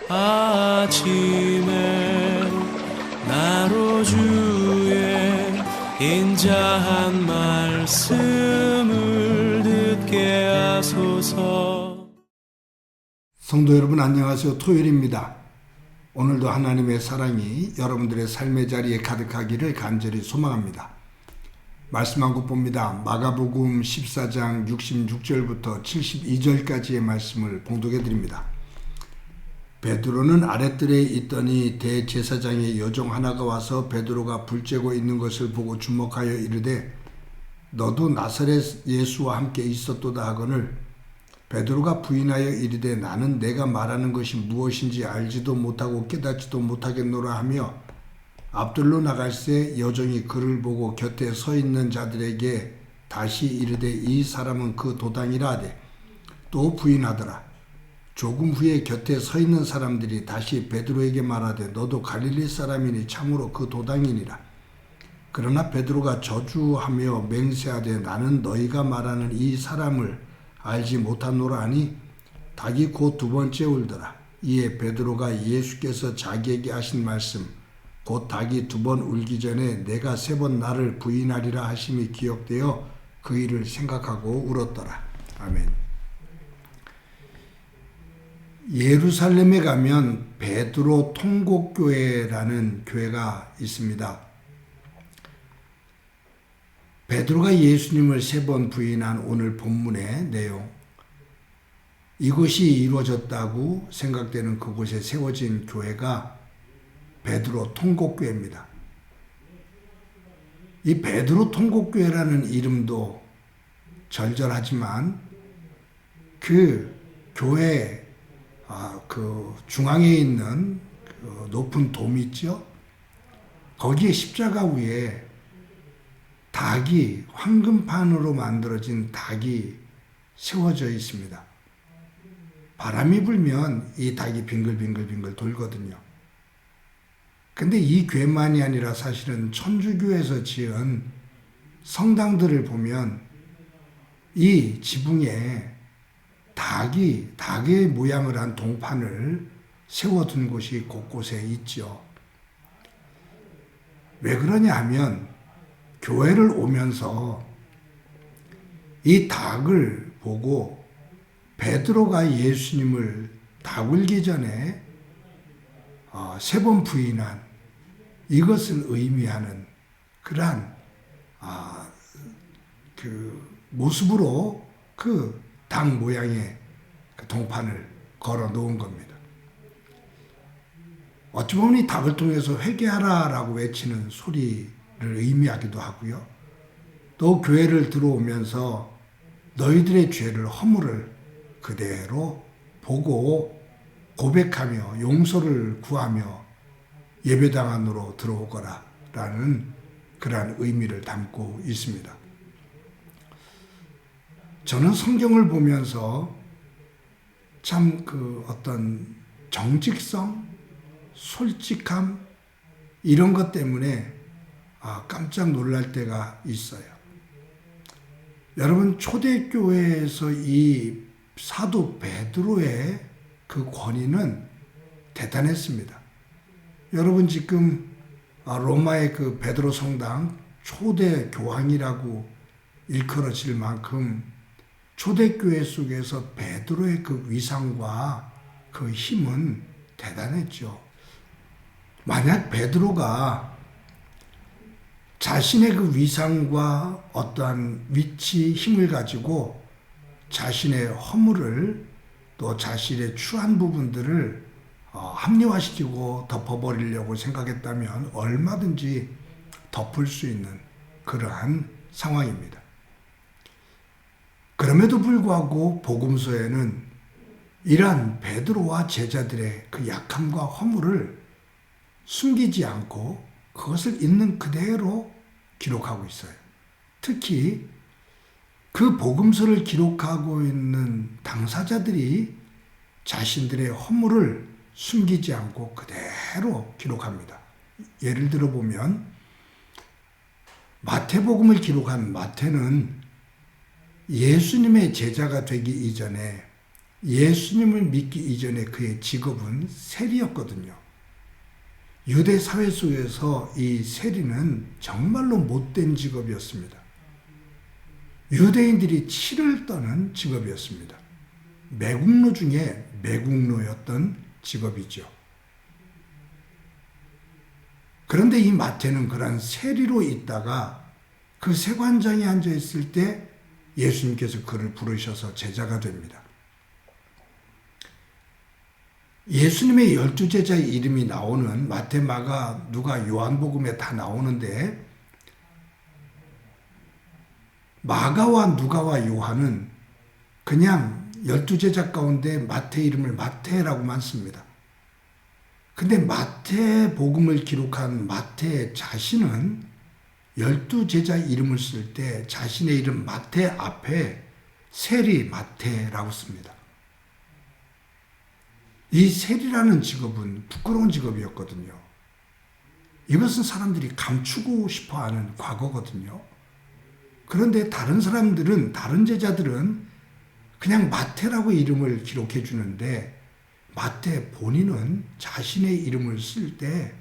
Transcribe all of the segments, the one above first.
아침에 나로 주의 인자한 말씀을 듣게 하소서. 성도 여러분 안녕하세요. 토요일입니다. 오늘도 하나님의 사랑이 여러분들의 삶의 자리에 가득하기를 간절히 소망합니다. 말씀 한 곳 봅니다. 마가복음 14장 66절부터 72절까지의 말씀을 봉독해 드립니다. 베드로는 아랫뜰에 있더니 대제사장의 여종 하나가 와서 베드로가 불 쬐고 있는 것을 보고 주목하여 이르되 너도 나사렛 예수와 함께 있었도다 하거늘 베드로가 부인하여 이르되 나는 내가 말하는 것이 무엇인지 알지도 못하고 깨닫지도 못하겠노라 하며 앞들로 나갈새 여종이 그를 보고 곁에 서 있는 자들에게 다시 이르되 이 사람은 그 도당이라 하되 또 부인하더라. 조금 후에 곁에 서 있는 사람들이 다시 베드로에게 말하되 너도 갈릴리 사람이니 참으로 그 도당이니라. 그러나 베드로가 저주하며 맹세하되 나는 너희가 말하는 이 사람을 알지 못하노라 하니 닭이 곧 두 번째 울더라. 이에 베드로가 예수께서 자기에게 하신 말씀 곧 닭이 두 번 울기 전에 내가 세 번 나를 부인하리라 하심이 기억되어 그 일을 생각하고 울었더라. 아멘. 예루살렘에 가면 베드로 통곡교회라는 교회가 있습니다. 베드로가 예수님을 세 번 부인한 오늘 본문의 내용, 이것이 이루어졌다고 생각되는 그곳에 세워진 교회가 베드로 통곡교회입니다. 이 베드로 통곡교회라는 이름도 절절하지만 그 교회 그 중앙에 있는 그 높은 돔 있죠? 거기에 십자가 위에 닭이 황금판으로 만들어진 닭이 세워져 있습니다. 바람이 불면 이 닭이 빙글빙글빙글 돌거든요. 근데 이 교회만이 아니라 사실은 천주교에서 지은 성당들을 보면 이 지붕에 닭의 모양을 한 동판을 세워둔 곳이 곳곳에 있죠. 왜 그러냐 하면 교회를 오면서 이 닭을 보고 베드로가 예수님을 닭 울기 전에 세 번 부인한 이것을 의미하는 그러한 그 모습으로 그 닭 모양의 그 동판을 걸어 놓은 겁니다. 어찌 보면 이 닭을 통해서 회개하라라고 외치는 소리를 의미하기도 하고요. 또 교회를 들어오면서 너희들의 죄를 허물을 그대로 보고 고백하며 용서를 구하며 예배당 안으로 들어오거라 라는 그러한 의미를 담고 있습니다. 저는 성경을 보면서 참 그 어떤 정직성, 솔직함 이런 것 때문에 깜짝 놀랄 때가 있어요. 여러분 초대교회에서 이 사도 베드로의 그 권위는 대단했습니다. 여러분 지금 로마의 그 베드로 성당 초대 교황이라고 일컬어질 만큼 초대교회 속에서 베드로의 그 위상과 그 힘은 대단했죠. 만약 베드로가 자신의 그 위상과 어떠한 위치, 힘을 가지고 자신의 허물을 또 자신의 추한 부분들을 합리화시키고 덮어버리려고 생각했다면 얼마든지 덮을 수 있는 그러한 상황입니다. 그럼에도 불구하고 복음서에는 이러한 베드로와 제자들의 그 약함과 허물을 숨기지 않고 그것을 있는 그대로 기록하고 있어요. 특히 그 복음서를 기록하고 있는 당사자들이 자신들의 허물을 숨기지 않고 그대로 기록합니다. 예를 들어 보면 마태복음을 기록한 마태는 예수님의 제자가 되기 이전에 예수님을 믿기 이전에 그의 직업은 세리였거든요. 유대 사회 속에서 이 세리는 정말로 못된 직업이었습니다. 유대인들이 치를 떠는 직업이었습니다. 매국노 중에 매국노였던 직업이죠. 그런데 이 마태는 그런 세리로 있다가 그 세관장에 앉아 있을 때 예수님께서 그를 부르셔서 제자가 됩니다. 예수님의 12제자의 이름이 나오는 마태, 마가, 누가, 요한복음에 다 나오는데 마가와 누가와 요한은 그냥 12제자 가운데 마태 이름을 마태라고만 씁니다. 근데 마태복음을 기록한 마태 자신은 12제자 이름을 쓸 때 자신의 이름 마태 앞에 세리 마태라고 씁니다. 이 세리라는 직업은 부끄러운 직업이었거든요. 이것은 사람들이 감추고 싶어하는 과거거든요. 그런데 다른 사람들은, 다른 제자들은 그냥 마태라고 이름을 기록해 주는데 마태 본인은 자신의 이름을 쓸 때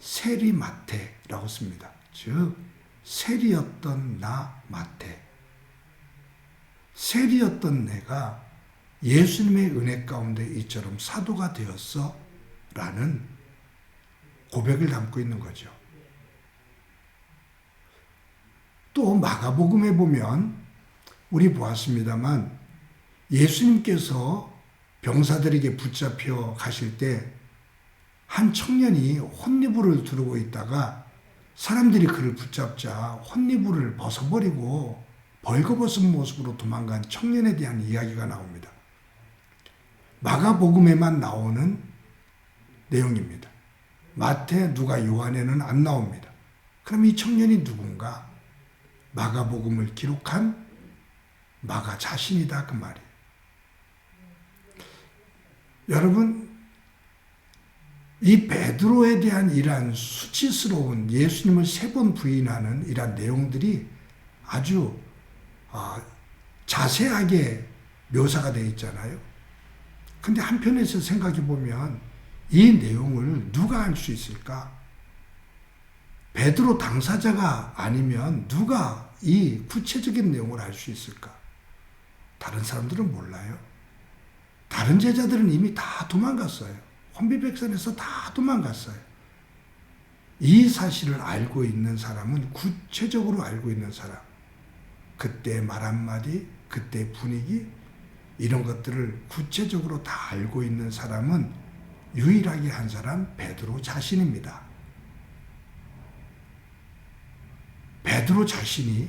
세리 마태라고 씁니다. 즉 세리였던 나 마태. 세리였던 내가 예수님의 은혜 가운데 이처럼 사도가 되었어 라는 고백을 담고 있는 거죠. 또 마가복음에 보면 우리 보았습니다만 예수님께서 병사들에게 붙잡혀 가실 때 한 청년이 혼니부를 두르고 있다가 사람들이 그를 붙잡자 혼니부를 벗어버리고 벌거벗은 모습으로 도망간 청년에 대한 이야기가 나옵니다. 마가복음에만 나오는 내용입니다. 마태, 누가, 요한에는 안 나옵니다. 그럼 이 청년이 누군가? 마가복음을 기록한 마가 자신이다 그 말이에요. 여러분, 이 베드로에 대한 이러한 수치스러운 예수님을 3번 부인하는 이러한 내용들이 아주 자세하게 묘사가 되어 있잖아요. 근데 한편에서 생각해 보면 이 내용을 누가 알 수 있을까? 베드로 당사자가 아니면 누가 이 구체적인 내용을 알 수 있을까? 다른 사람들은 몰라요. 다른 제자들은 이미 다 도망갔어요. 혼비백산에서 다 도망갔어요. 이 사실을 알고 있는 사람은 구체적으로 알고 있는 사람. 그때 말 한마디, 그때 분위기, 이런 것들을 구체적으로 다 알고 있는 사람은 유일하게 한 사람 베드로 자신입니다. 베드로 자신이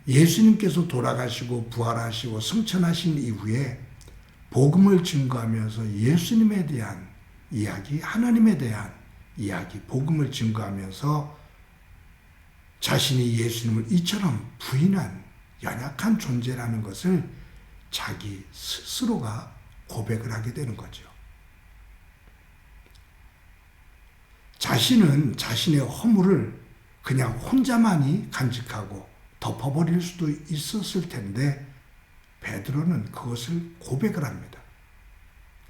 예수님께서 돌아가시고 부활하시고 승천하신 이후에 복음을 증거하면서 예수님에 대한 이야기, 하나님에 대한 이야기, 복음을 증거하면서 자신이 예수님을 이처럼 부인한 연약한 존재라는 것을 자기 스스로가 고백을 하게 되는 거죠. 자신은 자신의 허물을 그냥 혼자만이 간직하고 덮어버릴 수도 있었을 텐데 베드로는 그것을 고백을 합니다.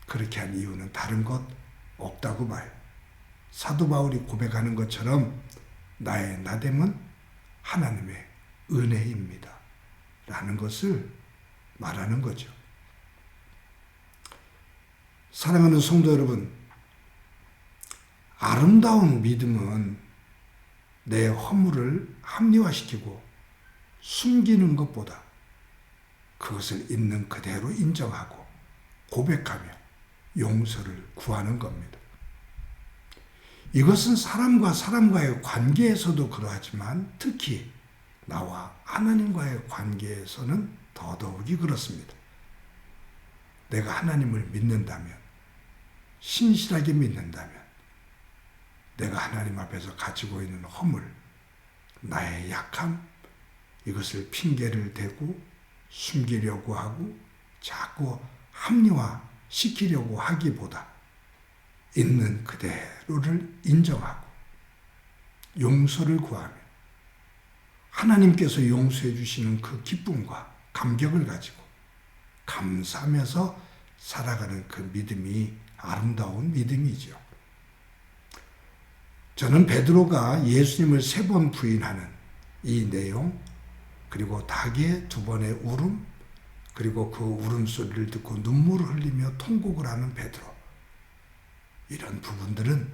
그렇게 한 이유는 다른 것 없다고 봐요. 사도 바울이 고백하는 것처럼 나의 나됨은 하나님의 은혜입니다. 라는 것을 말하는 거죠. 사랑하는 성도 여러분, 아름다운 믿음은 내 허물을 합리화시키고 숨기는 것보다 그것을 있는 그대로 인정하고 고백하며 용서를 구하는 겁니다. 이것은 사람과 사람과의 관계에서도 그러하지만 특히 나와 하나님과의 관계에서는 더더욱이 그렇습니다. 내가 하나님을 믿는다면, 신실하게 믿는다면 내가 하나님 앞에서 가지고 있는 허물, 나의 약함, 이것을 핑계를 대고 숨기려고 하고 자꾸 합리화시키려고 하기보다 있는 그대로를 인정하고 용서를 구하며 하나님께서 용서해 주시는 그 기쁨과 감격을 가지고 감사하면서 살아가는 그 믿음이 아름다운 믿음이죠. 저는 베드로가 예수님을 3번 부인하는 이 내용, 그리고 닭의 2번의 울음, 그리고 그 울음소리를 듣고 눈물을 흘리며 통곡을 하는 베드로, 이런 부분들은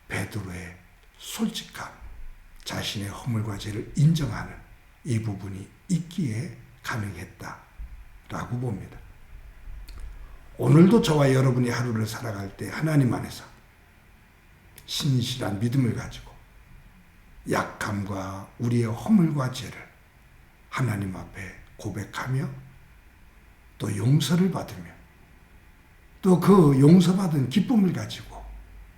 베드로의 솔직함, 자신의 허물과 죄를 인정하는 이 부분이 있기에 가능했다라고 봅니다. 오늘도 저와 여러분이 하루를 살아갈 때 하나님 안에서 신실한 믿음을 가지고 약함과 우리의 허물과 죄를 하나님 앞에 고백하며 또 용서를 받으며 또 그 용서받은 기쁨을 가지고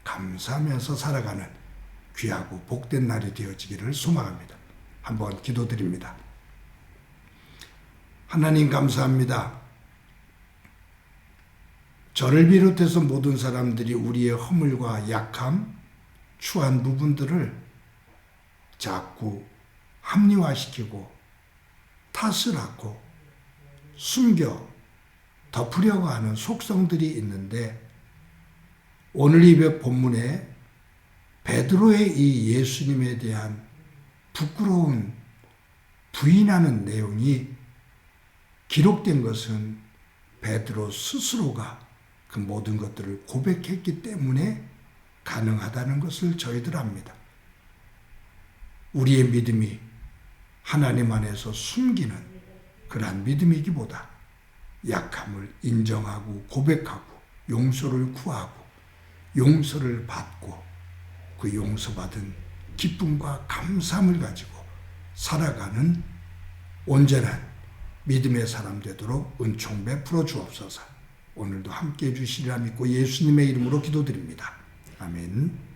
감사하면서 살아가는 귀하고 복된 날이 되어지기를 소망합니다. 한번 기도드립니다. 하나님 감사합니다. 저를 비롯해서 모든 사람들이 우리의 허물과 약함, 추한 부분들을 자꾸 합리화시키고 탓을 하고 숨겨 덮으려고 하는 속성들이 있는데, 오늘 이 본문에 베드로의 이 예수님에 대한 부끄러운 부인하는 내용이 기록된 것은 베드로 스스로가 그 모든 것들을 고백했기 때문에 가능하다는 것을 저희들 압니다. 우리의 믿음이 하나님 안에서 숨기는 그러한 믿음이기보다 약함을 인정하고 고백하고 용서를 구하고 용서를 받고 그 용서받은 기쁨과 감사함을 가지고 살아가는 온전한 믿음의 사람 되도록 은총 베풀어 주옵소서. 오늘도 함께해 주시리라 믿고 예수님의 이름으로 기도드립니다. 아멘.